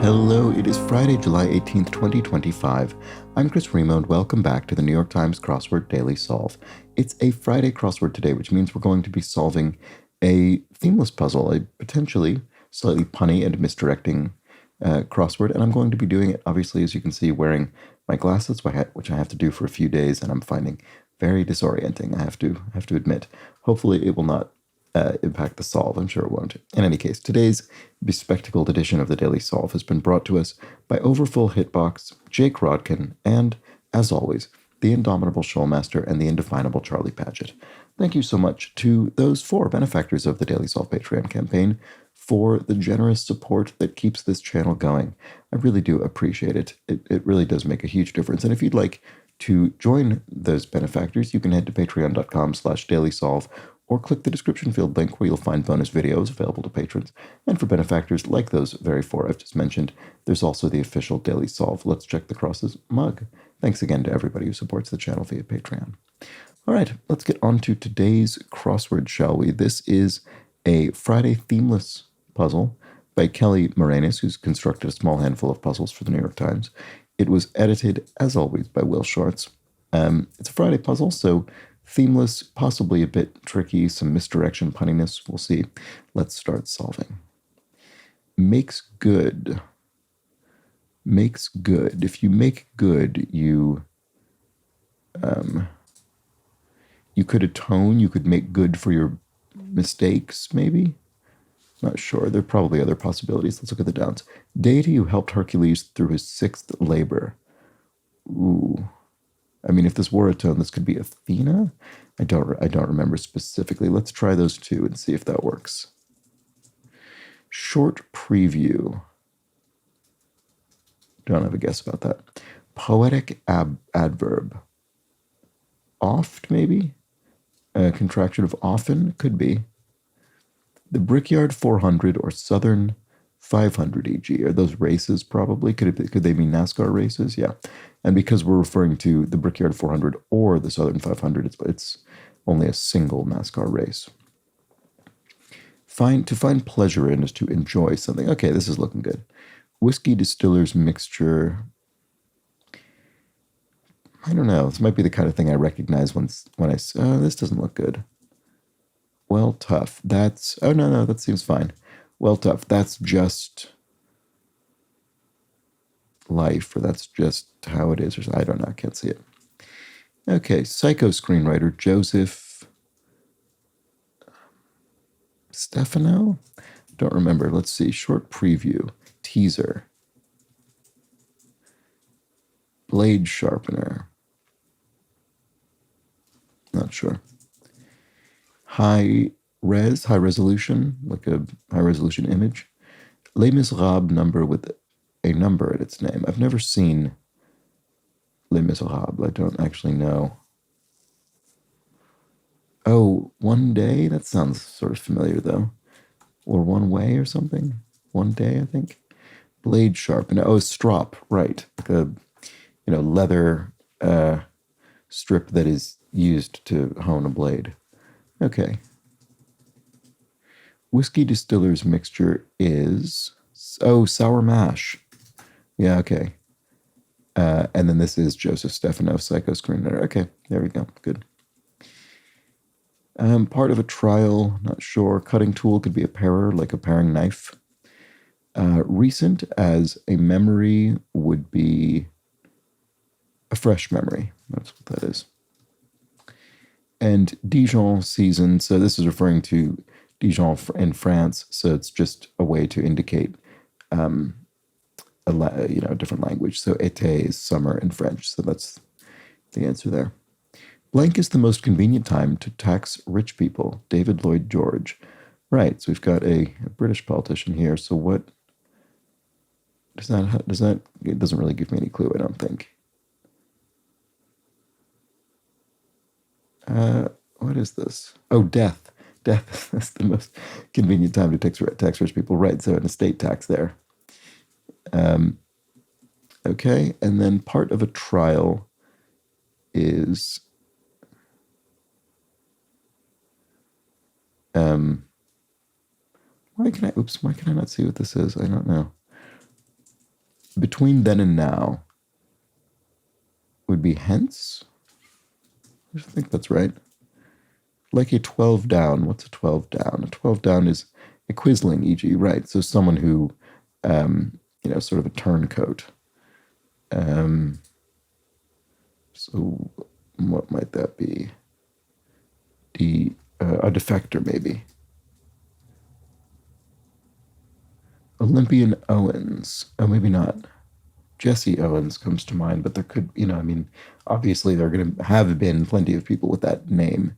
Hello, it is Friday, July 18th, 2025. I'm Chris Remo, and welcome back to the New York Times Crossword Daily Solve. It's a Friday crossword today, which means we're going to be solving a themeless puzzle, a potentially slightly punny and misdirecting crossword, and I'm going to be doing it, obviously, as you can see, wearing my glasses, which I have to do for a few days, and I'm finding very disorienting, I have to admit. Hopefully it will not impact the solve. I'm sure it won't. In any case, today's bespectacled edition of the Daily Solve has been brought to us by Overfull Hitbox, Jake Rodkin, and, as always, the indomitable Shoalmaster and the indefinable Charlie Paget. Thank you so much to those four benefactors of the Daily Solve Patreon campaign for the generous support that keeps this channel going. I really do appreciate it. It really does make a huge difference. And if you'd like to join those benefactors, you can head to patreon.com/dailysolve or click the description field link where you'll find bonus videos available to patrons. And for benefactors like those very four I've just mentioned, there's also the official Daily Solve Let's Check the Crosses mug. Thanks again to everybody who supports the channel via Patreon. All right, let's get on to today's crossword, shall we? This is a Friday themeless puzzle by Kelly Moranis, who's constructed a small handful of puzzles for the New York Times. It was edited, as always, by Will Shorts. It's a Friday puzzle, so themeless, possibly a bit tricky, some misdirection, punniness, we'll see. Let's start solving. Makes good. Makes good. If you make good, you could atone, you could make good for your mistakes, maybe? Not sure. There are probably other possibilities. Let's look at the downs. Deity who helped Hercules through his sixth labor. Ooh. I mean, if this were a tone, this could be Athena. I don't remember specifically. Let's try those two and see if that works. Short preview. Don't have a guess about that. Poetic adverb. Oft, maybe? A contraction of often? Could be. The Brickyard 400 or Southern 500 e.g. Are those races probably? Could they be NASCAR races? Yeah. And because we're referring to the Brickyard 400 or the Southern 500, it's only a single NASCAR race. To find pleasure in is to enjoy something. Okay, this is looking good. Whiskey distiller's mixture. I don't know. This might be the kind of thing I recognize when I say, oh, this doesn't look good. Well, tough. Oh, no, that seems fine. Well, tough. That's just life, or that's just how it is, or I don't know. I can't see it. Okay, Psycho screenwriter Joseph Stefano? Don't remember. Let's see. Short preview. Teaser. Blade sharpener. Not sure. High resolution, like a high resolution image. Les Miserables number with a number at its name. I've never seen Les Miserables. I don't actually know. Oh, One Day? That sounds sort of familiar, though. Or One Way or something? One Day, I think. Blade sharpener. Oh, strop, right. Like a, leather strip that is used to hone a blade. Okay. Whiskey distiller's mixture is, sour mash. Yeah, okay. And then this is Joseph Stefano, Psycho screenwriter. Okay, there we go. Good. Part of a trial, not sure. Cutting tool could be a parer, like a paring knife. Recent as a memory would be a fresh memory. That's what that is. And Dijon season, so this is referring to Dijon in France, so it's just a way to indicate a different language. So été is summer in French, so that's the answer there. Blank is the most convenient time to tax rich people. David Lloyd George. Right, so we've got a British politician here, so what does that, it doesn't really give me any clue, I don't think. What is this? Oh, death. Death is the most convenient time to tax rich people. Right, so an estate tax there. Okay, and then part of a trial is why can I not see what this is? I don't know. between then and now would be hence. I think that's right. Like a 12 down. What's a 12 down? A 12 down is a quisling, e.g., right? So someone who, sort of a turncoat. So what might that be? A defector, maybe. Olympian Owens. Oh, maybe not. Jesse Owens comes to mind, but there could, obviously there are going to have been plenty of people with that name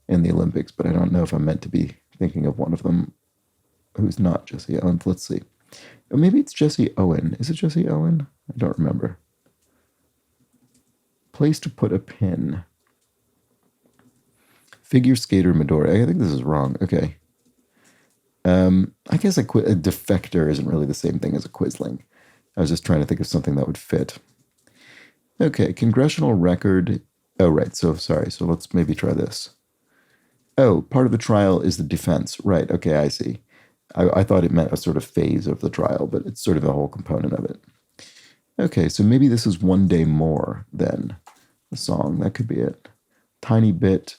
in the Olympics, but I don't know if I'm meant to be thinking of one of them who's not Jesse Owens. Let's see. Or maybe it's Jesse Owen. Is it Jesse Owen? I don't remember. Place to put a pin. Figure skater Midori. I think this is wrong. Okay. I guess a defector isn't really the same thing as a quisling. I was just trying to think of something that would fit. Okay, congressional record. Oh, right. So, sorry. So let's maybe try this. Oh, part of the trial is the defense. Right. Okay, I see. I thought it meant a sort of phase of the trial, but it's sort of a whole component of it. Okay, so maybe this is One Day More than the song. That could be it. Tiny bit.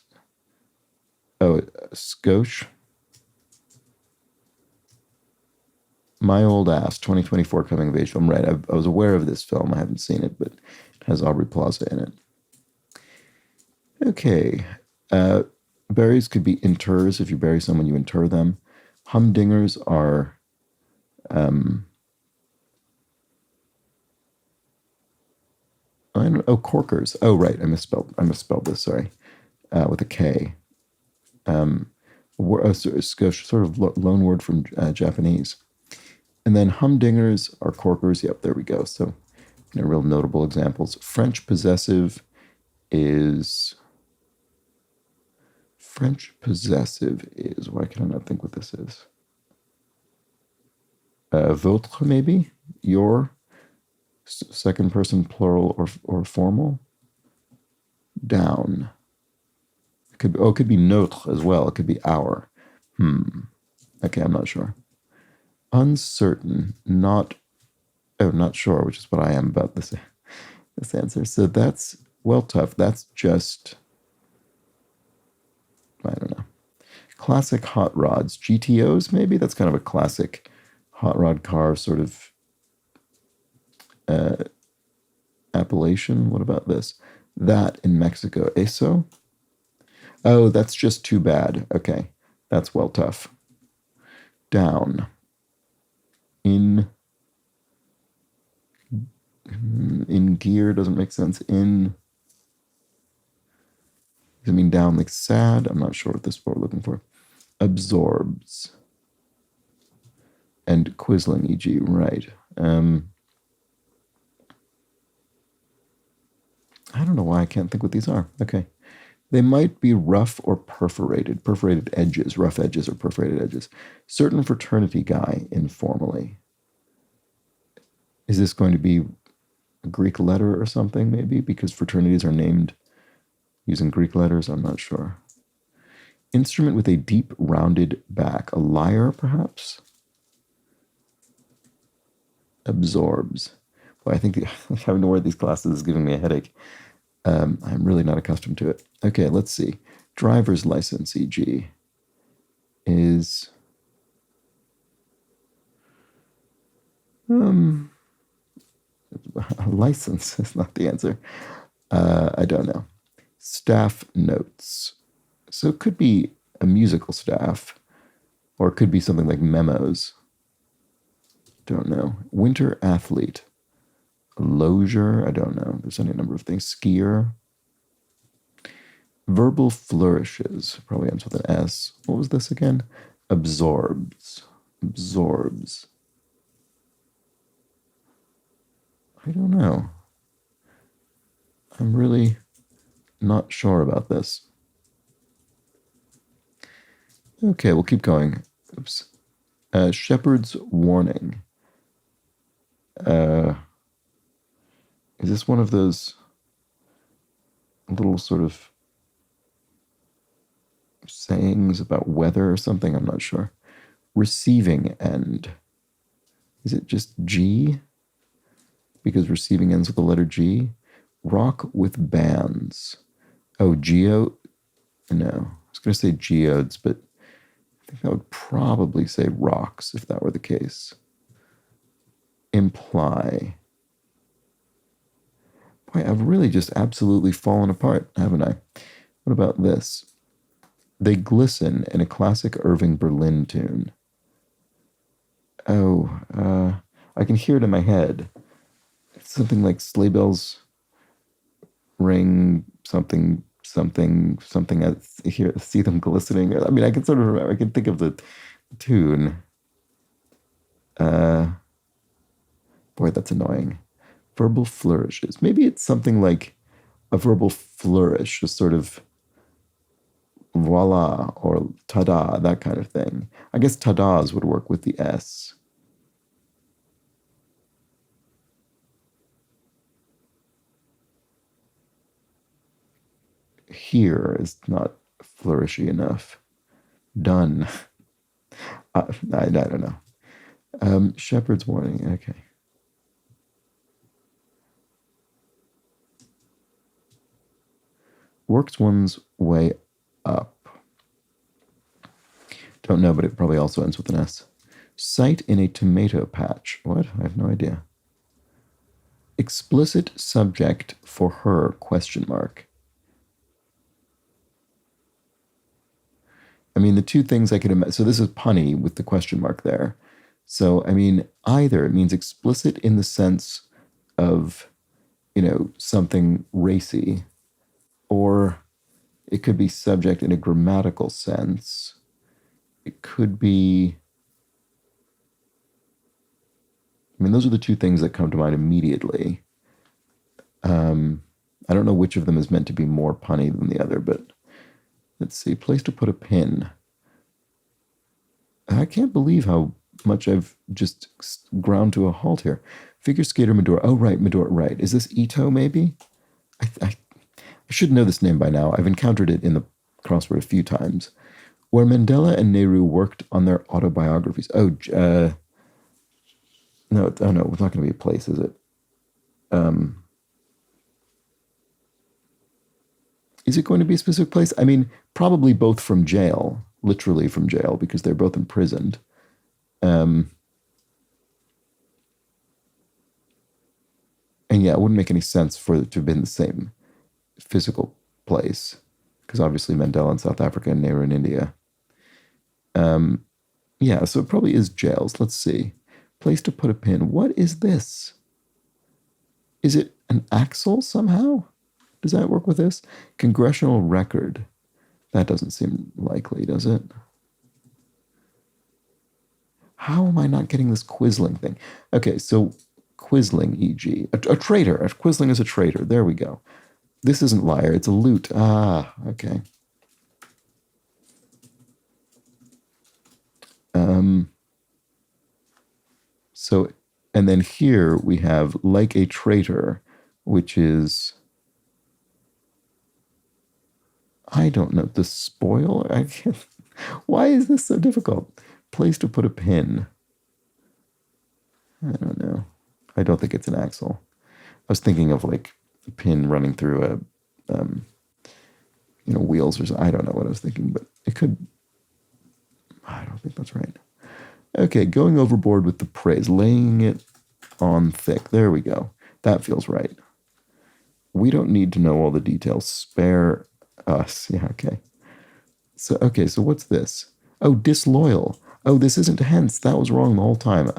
Oh, Skosh. My Old Ass, 2024 coming of age film. Right, I was aware of this film. I haven't seen it, but it has Aubrey Plaza in it. Okay. Berries could be inters. If you bury someone, you inter them. Humdingers are corkers. Oh, right. I misspelled this. Sorry. With a K. Sort of loan word from Japanese. And then humdingers are corkers. Yep, there we go. So, real notable examples. French possessive is. Why can I not think what this is? Votre, maybe? Your. Second person plural or formal. Down. It could be notre as well. It could be our. Okay, I'm not sure. Uncertain, not sure, which is what I am about this answer. So that's, tough. That's just, I don't know. Classic hot rods, GTOs, maybe? That's kind of a classic hot rod car sort of appellation. What about this? That in Mexico, eso? Oh, that's just too bad. Okay, that's tough. Down. In gear doesn't make sense. Does it mean down like sad? I'm not sure what this word we're looking for. Absorbs. And quisling, e.g., right. I don't know why I can't think what these are. Okay. They might be rough or perforated edges, rough edges or perforated edges. Certain fraternity guy, informally. Is this going to be a Greek letter or something, maybe? Because fraternities are named using Greek letters, I'm not sure. Instrument with a deep, rounded back. A lyre, perhaps? Absorbs. Well, I think having to wear these glasses is giving me a headache. I'm really not accustomed to it. Okay, let's see. Driver's license, e.g., is a license is not the answer. I don't know. Staff notes. So it could be a musical staff, or it could be something like memos. Don't know. Winter athlete. Losier, I don't know. There's any number of things. Skier. Verbal flourishes. Probably ends with an S. What was this again? Absorbs. I don't know. I'm really not sure about this. Okay, we'll keep going. Oops. Shepherd's warning. Is this one of those little sort of sayings about weather or something? I'm not sure. Receiving end. Is it just G? because receiving ends with the letter G. Rock with bands. Oh, geo. No, I was going to say geodes, but I think that would probably say rocks if that were the case. Imply. Boy, I've really just absolutely fallen apart, haven't I? What about this? They glisten in a classic Irving Berlin tune. Oh, I can hear it in my head. It's something like sleigh bells ring, something, something, something. I see them glistening. I mean, I can sort of remember. I can think of the tune. Boy, that's annoying. Verbal flourishes. Maybe it's something like a verbal flourish, a sort of voila or ta-da, that kind of thing. I guess ta-das would work with the S. Here is not flourishy enough. Done. I don't know. Shepherd's warning. Okay. Works one's way up. Don't know, but it probably also ends with an S. Sight in a tomato patch. What? I have no idea. Explicit subject for her, question mark. I mean, the two things I could imagine. So this is punny with the question mark there. So, I mean, either it means explicit in the sense of, something racy, or it could be subject in a grammatical sense. It could be, I mean, those are the two things that come to mind immediately. I don't know which of them is meant to be more punny than the other, but let's see. Place to put a pin. I can't believe how much I've just ground to a halt here. Figure skater Medora. Oh, right, Medora, right. Is this Ito, maybe? I should know this name by now. I've encountered it in the crossword a few times. Where Mandela and Nehru worked on their autobiographies. No, it's not going to be a place, is it? Is it going to be a specific place? I mean, probably both from jail, literally from jail, because they're both imprisoned. And yeah, it wouldn't make any sense for it to have been the same physical place, because obviously Mandela in South Africa and Nehru in India. Yeah, so it probably is jails. Let's see. Place to put a pin. What is this? Is it an axle somehow? Does that work with this? Congressional record. That doesn't seem likely, does it? How am I not getting this Quisling thing? Okay, so Quisling, e.g. A traitor. A Quisling is a traitor. There we go. This isn't liar. It's a loot. Ah, okay. So, and then here we have like a traitor, which is, I don't know, the spoil? I can't, why is this so difficult? Place to put a pin. I don't know. I don't think it's an axle. I was thinking of like a pin running through a, wheels or something. I don't know what I was thinking, but it could. I don't think that's right. Okay, going overboard with the praise, laying it on thick. There we go. That feels right. We don't need to know all the details. Spare us. Yeah, okay. So what's this? Oh, disloyal. Oh, this isn't hence. That was wrong the whole time.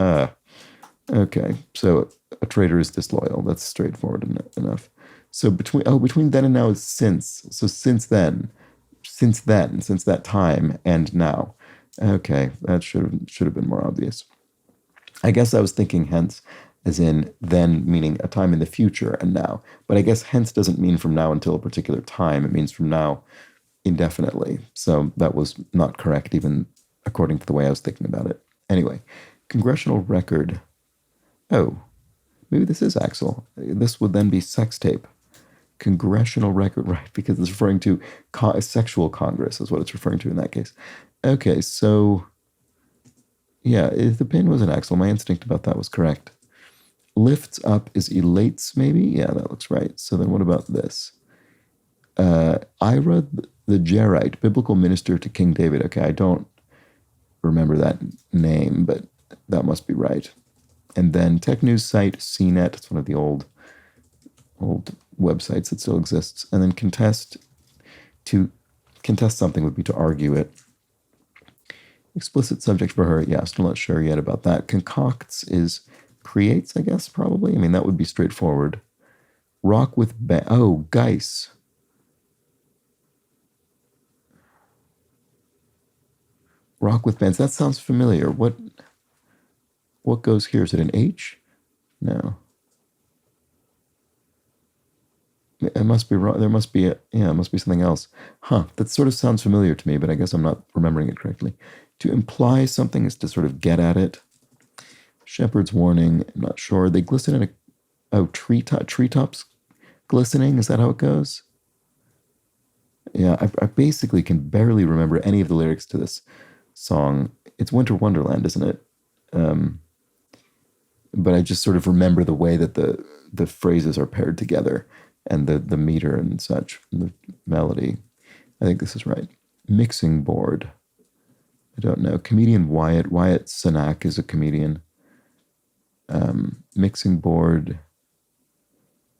Okay, so a traitor is disloyal. That's straightforward enough. So between then and now is since. So since that time and now. Okay, that should have been more obvious. I guess I was thinking hence as in then meaning a time in the future and now. But I guess hence doesn't mean from now until a particular time. It means from now indefinitely. So that was not correct even according to the way I was thinking about it. Anyway, congressional record. Oh, maybe this is Axel. This would then be sex tape. Congressional record, right, because it's referring to sexual congress is what it's referring to in that case. Okay, so yeah, if the pin was an axle, my instinct about that was correct. Lifts up is elates, maybe? Yeah, that looks right. So then what about this? Ira the Jerite, biblical minister to King David. Okay, I don't remember that name, but that must be right. And then tech news site CNET, it's one of the old websites that still exists. And then to contest something would be to argue it. Explicit subject for her, yeah, still not sure yet about that. Concocts is creates, I guess, probably. I mean, that would be straightforward. Rock with Geis. Rock with bands. That sounds familiar. What goes here? Is it an H? No. It must be wrong. There must be it must be something else. Huh, that sort of sounds familiar to me, but I guess I'm not remembering it correctly. To imply something is to sort of get at it. Shepherd's warning, I'm not sure. They glisten in treetops glistening, is that how it goes? Yeah, I basically can barely remember any of the lyrics to this song. It's Winter Wonderland, isn't it? But I just sort of remember the way that the phrases are paired together and the meter and such, and the melody. I think this is right. Mixing board. I don't know. Comedian Wyatt Cenac is a comedian. Mixing board.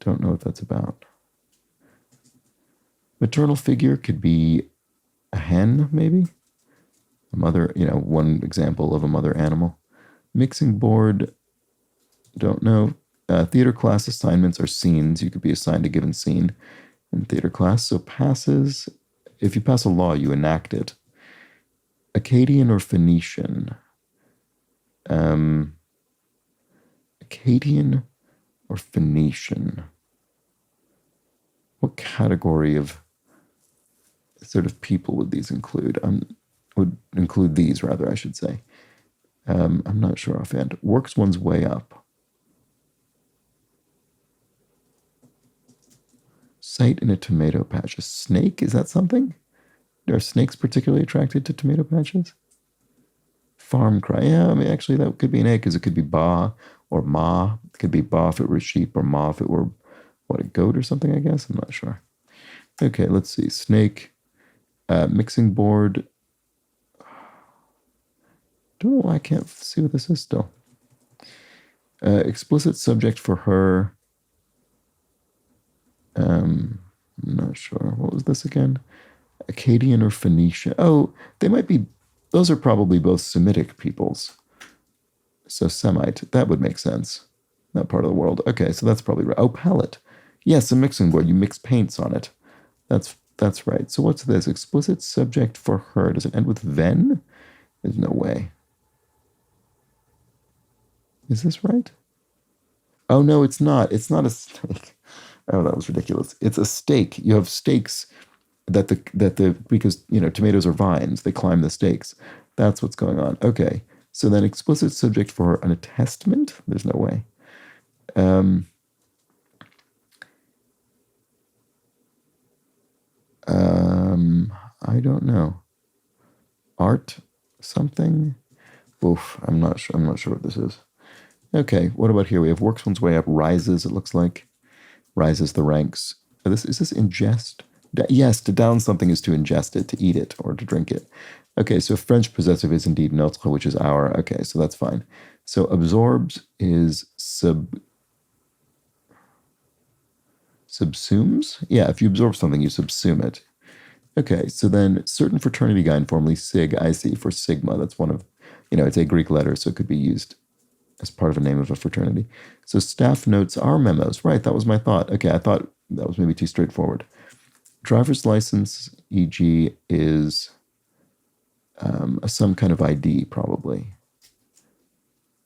Don't know what that's about. Maternal figure could be a hen, maybe? A mother, one example of a mother animal. Mixing board, don't know. Theater class assignments are scenes. You could be assigned a given scene in theater class. So passes, if you pass a law, you enact it. Akkadian or Phoenician? Akkadian or Phoenician? What category of sort of people would these include? Would include these, rather, I should say. I'm not sure offhand. Works one's way up. Sight in a tomato patch. A snake? Is that something? Are snakes particularly attracted to tomato patches? Farm cry. Yeah, I mean, actually, that could be an A because it could be ba or ma. It could be ba if it were sheep or ma if it were, a goat or something, I guess? I'm not sure. Okay, let's see. Snake. Mixing board. Don't know why I can't see what this is still. Explicit subject for her. I'm not sure. What was this again? Akkadian or Phoenician? Oh, they might be. Those are probably both Semitic peoples. So Semite. That would make sense. That part of the world. Okay, so that's probably right. Oh, palette. Yes, a mixing board. You mix paints on it. That's right. So what's this? Explicit subject for her. Does it end with ven? There's no way. Is this right? Oh, no, it's not. It's not a steak. Oh, that was ridiculous. It's a steak. You have stakes because, tomatoes are vines. They climb the stakes. That's what's going on. Okay. So then explicit subject for an attestment? There's no way. I don't know. Art something? Oof, I'm not sure what this is. Okay, what about here? We have works one's way up, rises, it looks like. Rises the ranks. Is this ingest? Yes, to down something is to ingest it, to eat it, or to drink it. Okay, so French possessive is indeed notre, which is our. Okay, so that's fine. So absorbs is subsumes? Yeah, if you absorb something, you subsume it. Okay, so then certain fraternity guy, informally sig, IC for sigma. That's one of, it's a Greek letter, so it could be used as part of a name of a fraternity. So staff notes are memos. Right, that was my thought. Okay, I thought that was maybe too straightforward. Driver's license, e.g., is some kind of ID, probably.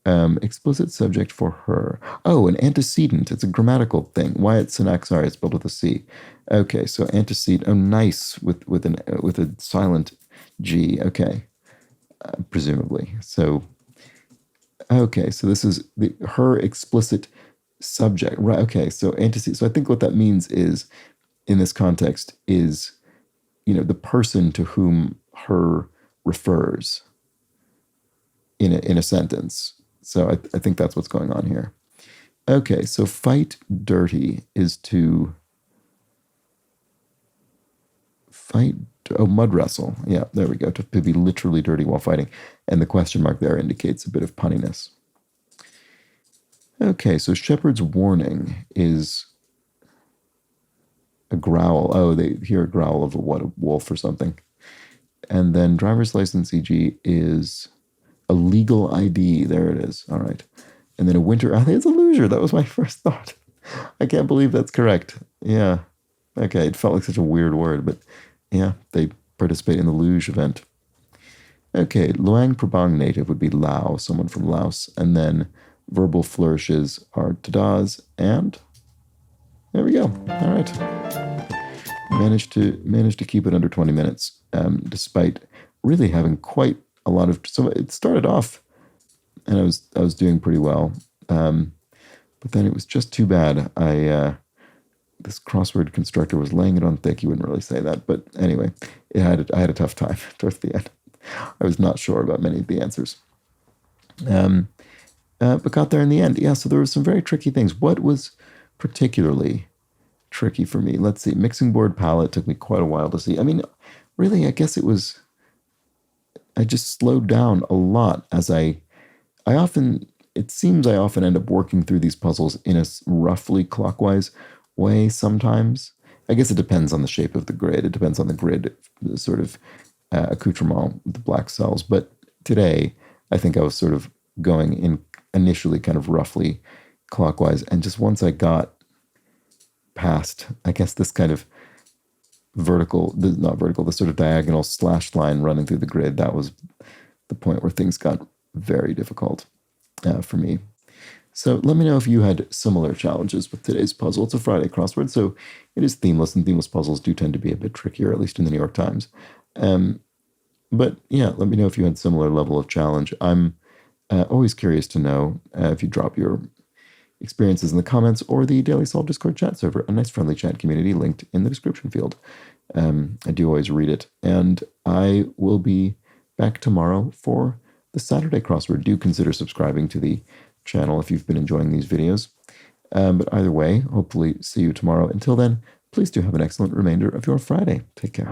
Explicit subject for her. Oh, an antecedent. It's a grammatical thing. Wyatt Cenac, sorry, it's spelled with a C. Okay, so antecedent. Oh, nice with a silent G. Okay, presumably. So, okay, so this is her explicit subject. Right. Okay, so antecedent. So I think what that means is, in this context, is the person to whom her refers in a sentence. So I think that's what's going on here. Okay, so fight dirty is to fight. Oh, mud wrestle. Yeah, there we go. To be literally dirty while fighting. And the question mark there indicates a bit of punniness. Okay, so shepherd's warning is a growl. Oh, they hear a growl of a wolf or something. And then driver's license EG is a legal ID. There it is. All right. And then a winter. I think it's a loser. That was my first thought. I can't believe that's correct. Yeah. Okay. It felt like such a weird word, but yeah, they participate in the luge event. Okay. Luang Prabang native would be Lao, someone from Laos. And then verbal flourishes are tadas. And there we go. All right. Managed to keep it under 20 minutes, despite really having quite a lot of. So it started off, and I was doing pretty well, but then it was just too bad. This crossword constructor was laying it on thick. You wouldn't really say that, but anyway, I had a tough time towards the end. I was not sure about many of the answers, but got there in the end. Yeah, so there were some very tricky things. What was particularly tricky for me? Let's see. Mixing board palette took me quite a while to see. I mean, really, I guess I just slowed down a lot it seems I often end up working through these puzzles in a roughly clockwise way sometimes. I guess it depends on the shape of the grid. It depends on the grid sort of accoutrement with the black cells. But today, I think I was sort of going in initially kind of roughly clockwise. And just once I got past, I guess, this kind of not vertical, the sort of diagonal slash line running through the grid, that was the point where things got very difficult for me. So let me know if you had similar challenges with today's puzzle. It's a Friday crossword, so it is themeless, and themeless puzzles do tend to be a bit trickier, at least in the New York Times. But yeah, let me know if you had similar level of challenge. I'm always curious to know if you drop your experiences in the comments or the Daily Solve Discord chat server, a nice friendly chat community linked in the description field. I do always read it, and I will be back tomorrow for the Saturday crossword. Do consider subscribing to the channel if you've been enjoying these videos. But either way, hopefully see you tomorrow. Until then, please do have an excellent remainder of your Friday. Take care.